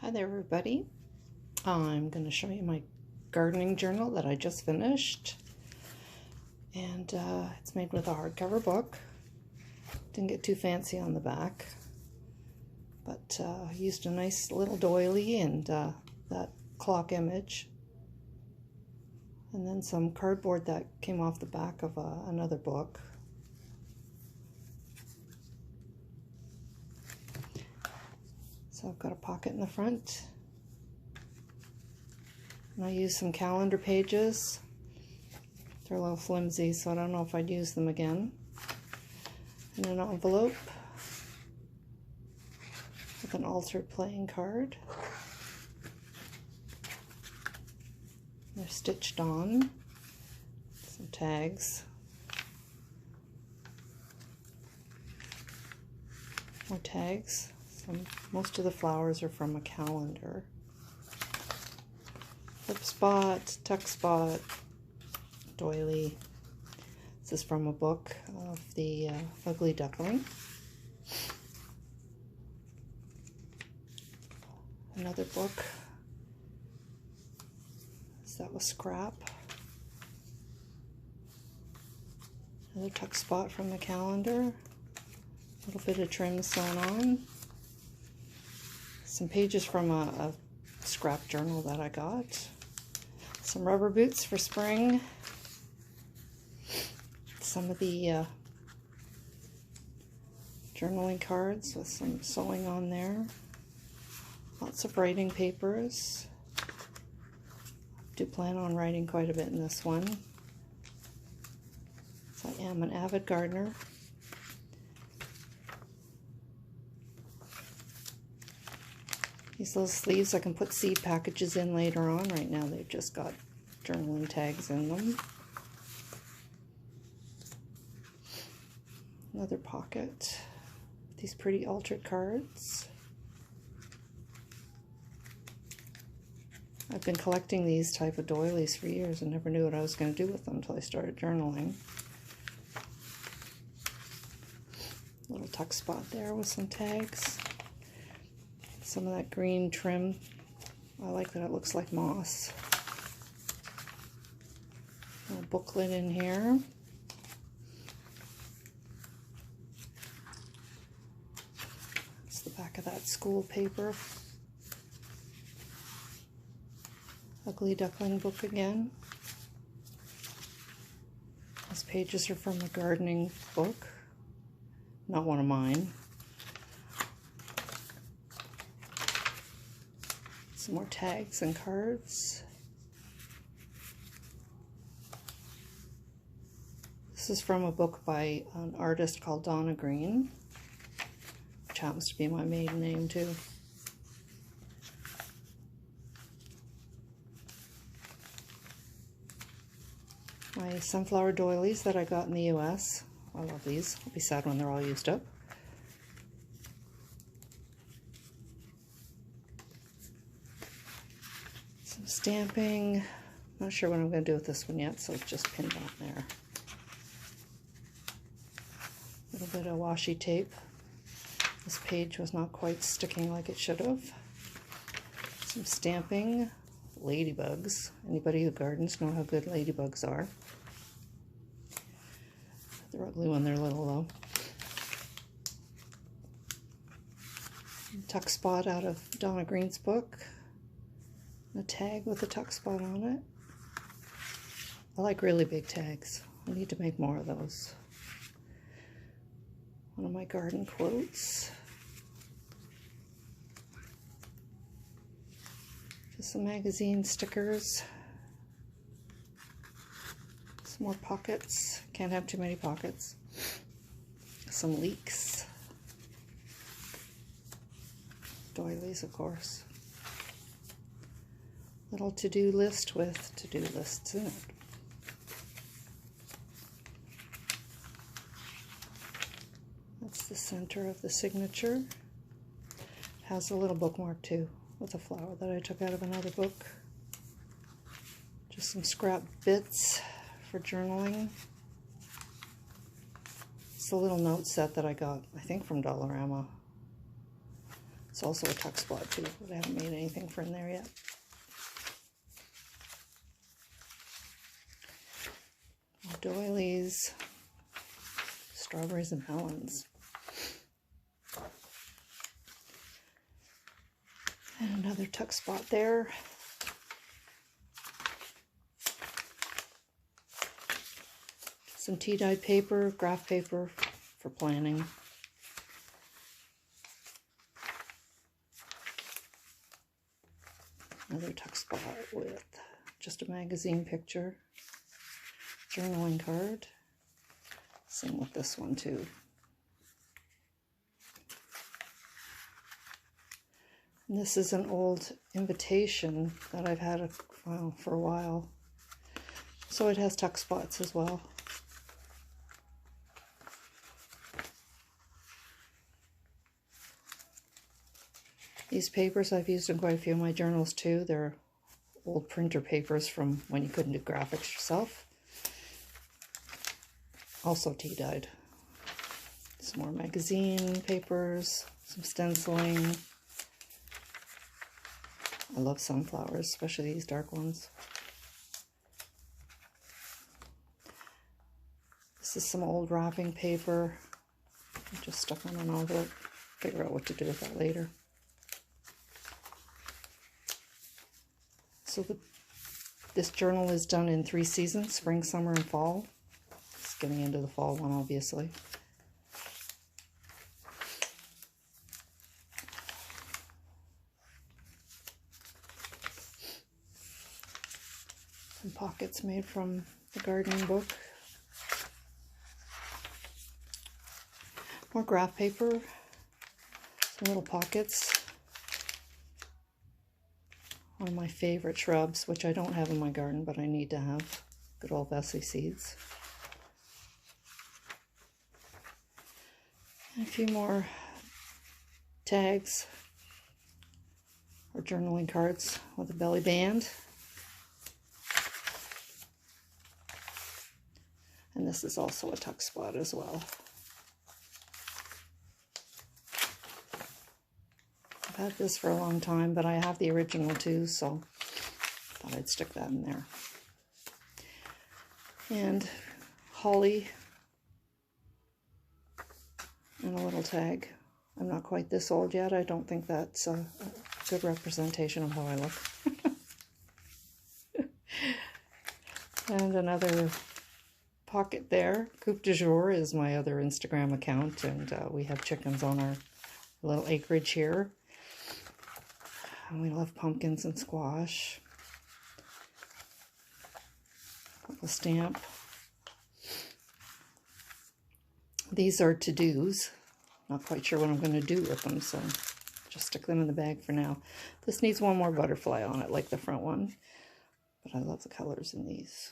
Hi there everybody. I'm going to show you my gardening journal that I just finished, and it's made with a hardcover book. Didn't get too fancy on the back, but I used a nice little doily and that clock image, and then some cardboard that came off the back of another book. So I've got a pocket in the front, and I use some calendar pages. They're a little flimsy, so I don't know if I'd use them again. And an envelope with an altered playing card. They're stitched on. Some tags. More tags. Most of the flowers are from a calendar. Flip spot, tuck spot, doily. This is from a book of the Ugly Duckling. Another book. That was scrap. Another tuck spot from the calendar. A little bit of trim sewn on. Some pages from a scrap journal that I got. Some rubber boots for spring. Some of the journaling cards with some sewing on there. Lots of writing papers. I do plan on writing quite a bit in this one. So I am an avid gardener. These little sleeves, I can put seed packages in later on. Right now they've just got journaling tags in them. Another pocket. These pretty altered cards. I've been collecting these type of doilies for years and never knew what I was going to do with them until I started journaling. Little tuck spot there with some tags. Some of that green trim. I like that it looks like moss. A booklet in here. It's the back of that school paper. Ugly Duckling book again. These pages are from a gardening book, not one of mine. Some more tags and cards. This is from a book by an artist called Donna Green, which happens to be my maiden name too. My sunflower doilies that I got in the US. I love these. I'll be sad when they're all used up. Some stamping. Not sure what I'm going to do with this one yet, so it's just pinned on there. A little bit of washi tape. This page was not quite sticking like it should have. Some stamping. Ladybugs. Anybody who gardens know how good ladybugs are. They're ugly when they're little though. Tuck spot out of Donna Green's book. A tag with a tuck spot on it. I like really big tags. I need to make more of those. One of my garden quotes. Just some magazine stickers. Some more pockets. Can't have too many pockets. Some leeks. Doilies, of course. Little to-do list with to-do lists in it. That's the center of the signature. Has a little bookmark too, with a flower that I took out of another book. Just some scrap bits for journaling. It's a little note set that I got, I think, from Dollarama. It's also a tuck spot too, but I haven't made anything for in there yet. Doilies, strawberries and melons. And another tuck spot there. Some tea-dyed paper, graph paper for planning. Another tuck spot with just a magazine picture. Journaling card. Same with this one too. And this is an old invitation that I've had for a while. So it has tuck spots as well. These papers I've used in quite a few of my journals too. They're old printer papers from when you couldn't do graphics yourself. Also tea-dyed. Some more magazine papers, some stenciling. I love sunflowers, especially these dark ones. This is some old wrapping paper. I just stuck on an envelope. Figure out what to do with that later. So this journal is done in 3 seasons, spring, summer, and fall. It's getting into the fall one, obviously. Some pockets made from the gardening book. More graph paper. Some little pockets. One of my favorite shrubs, which I don't have in my garden, but I need to have. Good old Bessie seeds. And a few more tags or journaling cards with a belly band. And this is also a tuck spot as well. I've had this for a long time, but I have the original too, so I thought I'd stick that in there. And holly and a little tag. I'm not quite this old yet. I don't think that's a good representation of how I look. And another pocket there. Coupe du Jour is my other Instagram account, and we have chickens on our little acreage here. And we love pumpkins and squash. A stamp. These are to-dos. Not quite sure what I'm going to do with them, so just stick them in the bag for now. This needs one more butterfly on it, like the front one. But I love the colors in these.